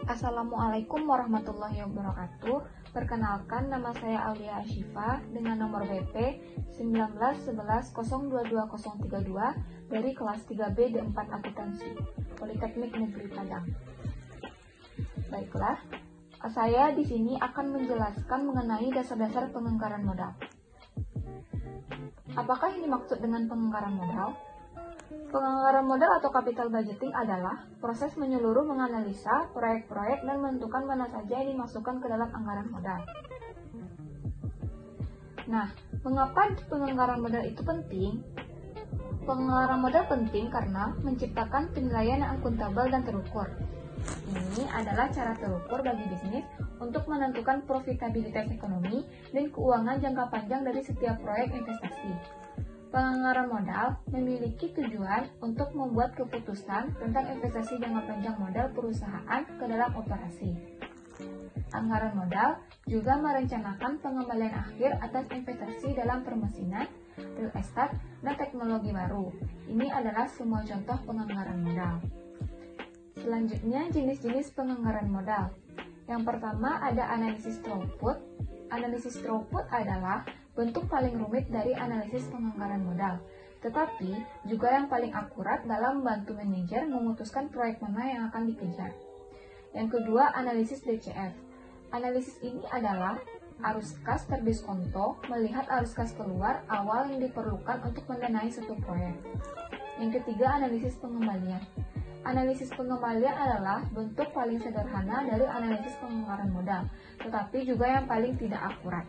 Assalamualaikum warahmatullahi wabarakatuh. Perkenalkan, nama saya Aulia Ashifa dengan nomor WP 1911022032 dari kelas 3B D4 Akuntansi, Politeknik Negeri Padang. Baiklah, saya di sini akan menjelaskan mengenai dasar-dasar penganggaran modal. Apakah ini maksud dengan penganggaran modal? Penganggaran modal atau capital budgeting adalah proses menyeluruh menganalisa proyek-proyek dan menentukan mana saja yang dimasukkan ke dalam anggaran modal. Nah, mengapa penganggaran modal itu penting? Penganggaran modal penting karena menciptakan penilaian yang akuntabel dan terukur. Ini adalah cara terukur bagi bisnis untuk menentukan profitabilitas ekonomi dan keuangan jangka panjang dari setiap proyek investasi. Penganggaran modal memiliki tujuan untuk membuat keputusan tentang investasi jangka panjang modal perusahaan ke dalam operasi. Anggaran modal juga merencanakan pengembalian akhir atas investasi dalam permesinan, real estate, dan teknologi baru. Ini adalah semua contoh penganggaran modal. Selanjutnya, jenis-jenis penganggaran modal. Yang pertama ada analisis throughput. Analisis throughput adalah bentuk paling rumit dari analisis penganggaran modal, tetapi juga yang paling akurat dalam membantu manajer memutuskan proyek mana yang akan dikejar. Yang kedua, analisis DCF. Analisis ini adalah arus kas terdiskonto melihat arus kas keluar awal yang diperlukan untuk mendanai satu proyek. Yang ketiga, analisis pengembalian. Analisis pengembalian adalah bentuk paling sederhana dari analisis penganggaran modal, tetapi juga yang paling tidak akurat.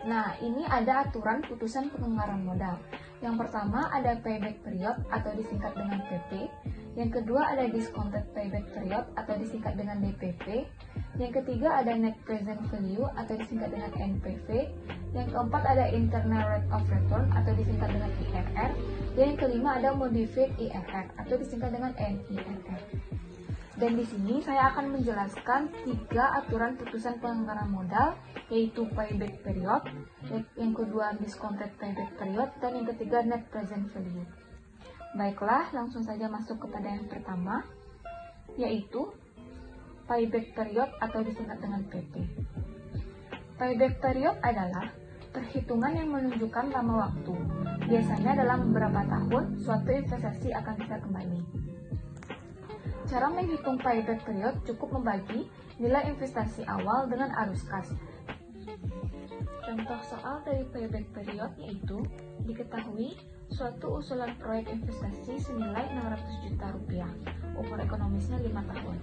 Nah, ini ada aturan putusan penganggaran modal. Yang pertama ada payback period atau disingkat dengan PP. Yang kedua ada discounted payback period atau disingkat dengan DPP. Yang ketiga ada net present value atau disingkat dengan NPV. Yang keempat ada internal rate of return atau disingkat dengan IRR. Dan yang kelima ada modified IRR atau disingkat dengan NIRR. Dan di sini saya akan menjelaskan 3 aturan putusan penganggaran modal, yaitu payback period, yang kedua discounted payback period, dan yang ketiga net present value. Baiklah, langsung saja masuk kepada yang pertama, yaitu payback period atau disingkat dengan PP. Payback period adalah perhitungan yang menunjukkan lama waktu. Biasanya dalam beberapa tahun, suatu investasi akan bisa kembali. Cara menghitung payback period cukup membagi nilai investasi awal dengan arus kas. Contoh soal dari payback period yaitu diketahui suatu usulan proyek investasi senilai 600 juta rupiah, umur ekonomisnya 5 tahun.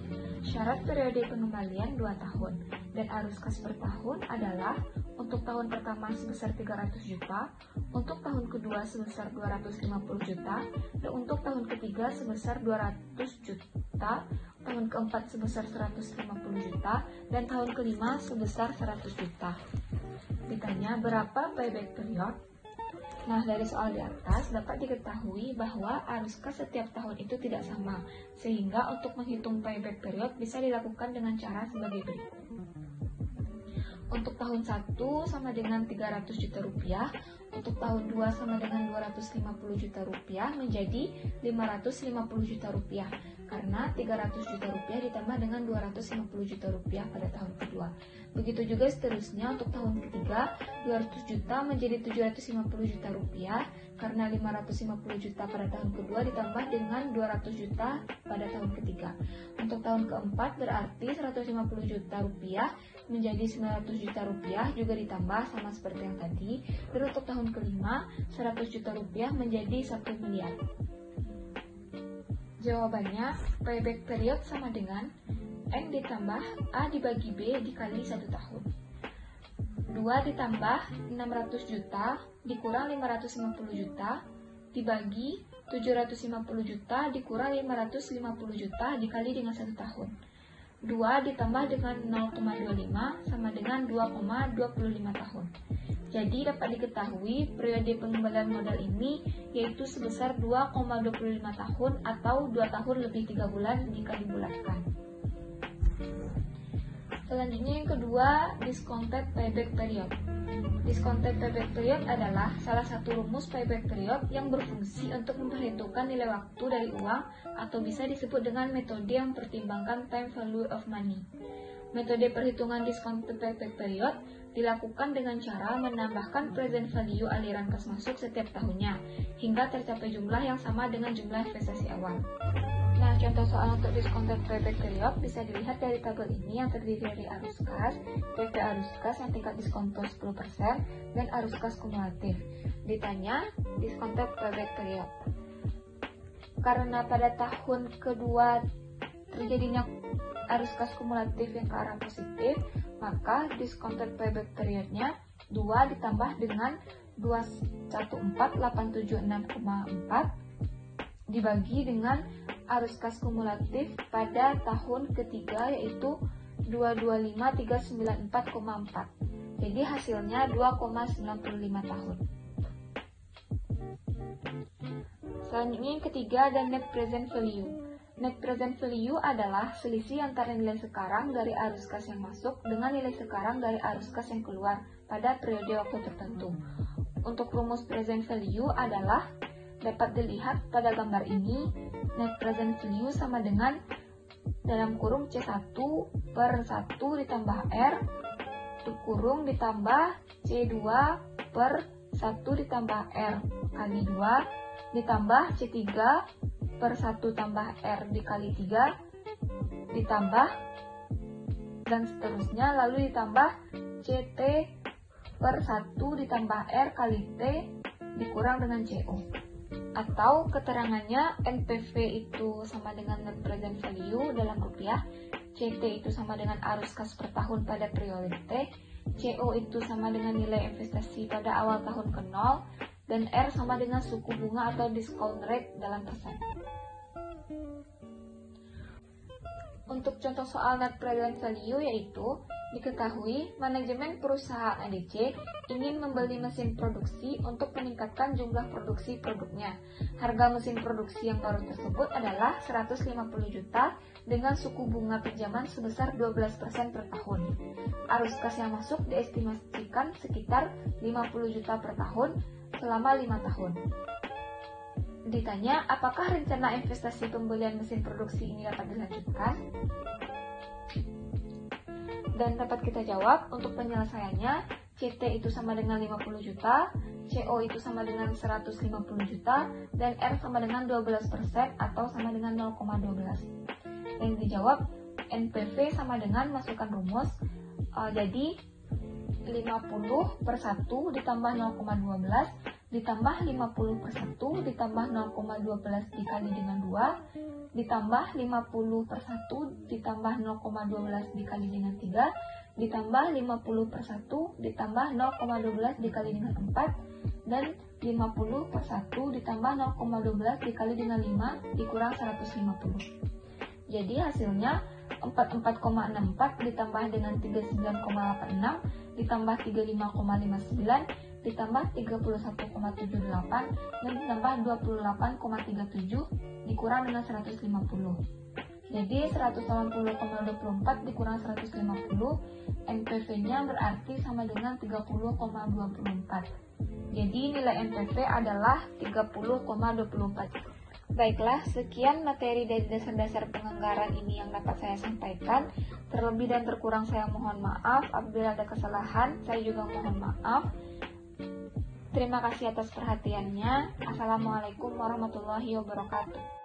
Syarat periode pengembalian 2 tahun, dan arus kas per tahun adalah untuk tahun pertama sebesar 300 juta, untuk tahun kedua sebesar 250 juta, dan untuk tahun ketiga sebesar 200 juta, tahun keempat sebesar 150 juta, dan tahun kelima sebesar 100 juta. Ditanya berapa payback period? Nah, dari soal di atas dapat diketahui bahwa arus kas setiap tahun itu tidak sama, sehingga untuk menghitung payback period bisa dilakukan dengan cara sebagai berikut. Untuk tahun 1 sama dengan 300 juta rupiah, untuk tahun 2 sama dengan 250 juta rupiah menjadi 550 juta rupiah, karena 300 juta rupiah ditambah dengan 250 juta rupiah pada tahun kedua. Begitu juga seterusnya untuk tahun ketiga, 200 juta menjadi 750 juta rupiah, karena 550 juta pada tahun kedua ditambah dengan 200 juta pada tahun ketiga. Untuk tahun keempat berarti 150 juta rupiah menjadi 900 juta rupiah juga ditambah sama seperti yang tadi. Dan untuk tahun kelima 100 juta rupiah menjadi 1 miliar. Jawabannya payback period sama dengan N ditambah A dibagi B dikali 1 tahun. 2 ditambah 600 juta dikurang 550 juta dibagi 750 juta dikurang 550 juta dikali dengan 1 tahun. 2 ditambah dengan 0,25 sama dengan 2,25 tahun. Jadi dapat diketahui periode pengembalian modal ini yaitu sebesar 2,25 tahun atau 2 tahun lebih 3 bulan jika dibulatkan. Selanjutnya yang kedua, discounted payback period. Discounted payback period adalah salah satu rumus payback period yang berfungsi untuk memperhitungkan nilai waktu dari uang atau bisa disebut dengan metode yang mempertimbangkan time value of money. Metode perhitungan discounted payback period dilakukan dengan cara menambahkan present value aliran kas masuk setiap tahunnya hingga tercapai jumlah yang sama dengan jumlah investasi awal. Nah, contoh soal untuk discounted payback period bisa dilihat dari tabel ini yang terdiri dari arus kas, PP arus kas yang tingkat diskonto 10%, dan arus kas kumulatif. Ditanya, discounted payback period. Karena pada tahun kedua terjadinya arus kas kumulatif yang ke arah positif, maka discounted payback periodnya 2 ditambah dengan 214.876,4 dibagi dengan arus kas kumulatif pada tahun ketiga yaitu 225.394,4. Jadi hasilnya 2,95 tahun. Selanjutnya yang ketiga ada net present value. Net present value adalah selisih antara nilai sekarang dari arus kas yang masuk dengan nilai sekarang dari arus kas yang keluar pada periode waktu tertentu. Untuk rumus present value adalah dapat dilihat pada gambar ini, net present value sama dengan dalam kurung C1 per 1 ditambah R kurung ditambah C2 per 1 ditambah R kali 2 ditambah C3 per 1 tambah R dikali 3 ditambah dan seterusnya, lalu ditambah CT per 1 ditambah R kali T dikurang dengan CO. Atau keterangannya NPV itu sama dengan net present value dalam rupiah, CT itu sama dengan arus kas per tahun pada periode T, CO itu sama dengan nilai investasi pada awal tahun ke 0, dan R sama dengan suku bunga atau discount rate dalam persen. Untuk contoh soal net present value yaitu diketahui manajemen perusahaan ADC ingin membeli mesin produksi untuk meningkatkan jumlah produksi produknya. Harga mesin produksi yang baru tersebut adalah 150 juta dengan suku bunga pinjaman sebesar 12% per tahun. Arus kas yang masuk diestimasikan sekitar 50 juta per tahun selama 5 tahun. Ditanya, apakah rencana investasi pembelian mesin produksi ini dapat dilanjutkan? Dan dapat kita jawab, untuk penyelesaiannya, CT itu sama dengan 50 juta, CO itu sama dengan 150 juta, dan R sama dengan 12% atau sama dengan 0,12. Yang dijawab, NPV sama dengan masukkan rumus, jadi 50 per 1 ditambah 0,12 ditambah 50 per 1 ditambah 0,12 dikali dengan 2 ditambah 50 per 1 ditambah 0,12 dikali dengan 3 ditambah 50 per 1 ditambah 0,12 dikali dengan 4 dan 50 per 1 ditambah 0,12 dikali dengan 5 dikurang 150. Jadi hasilnya 44,64 ditambah dengan 39,86 ditambah 35,59 ditambah 31,78 dan ditambah 28,37 dikurang dengan 150. Jadi 180,24 dikurang 150, NPV-nya berarti sama dengan 30,24. Jadi nilai NPV adalah 30,24. Baiklah, sekian materi dari dasar-dasar penganggaran ini yang dapat saya sampaikan. Terlebih dan terkurang saya mohon maaf. Apabila ada kesalahan, saya juga mohon maaf. Terima kasih atas perhatiannya. Assalamualaikum warahmatullahi wabarakatuh.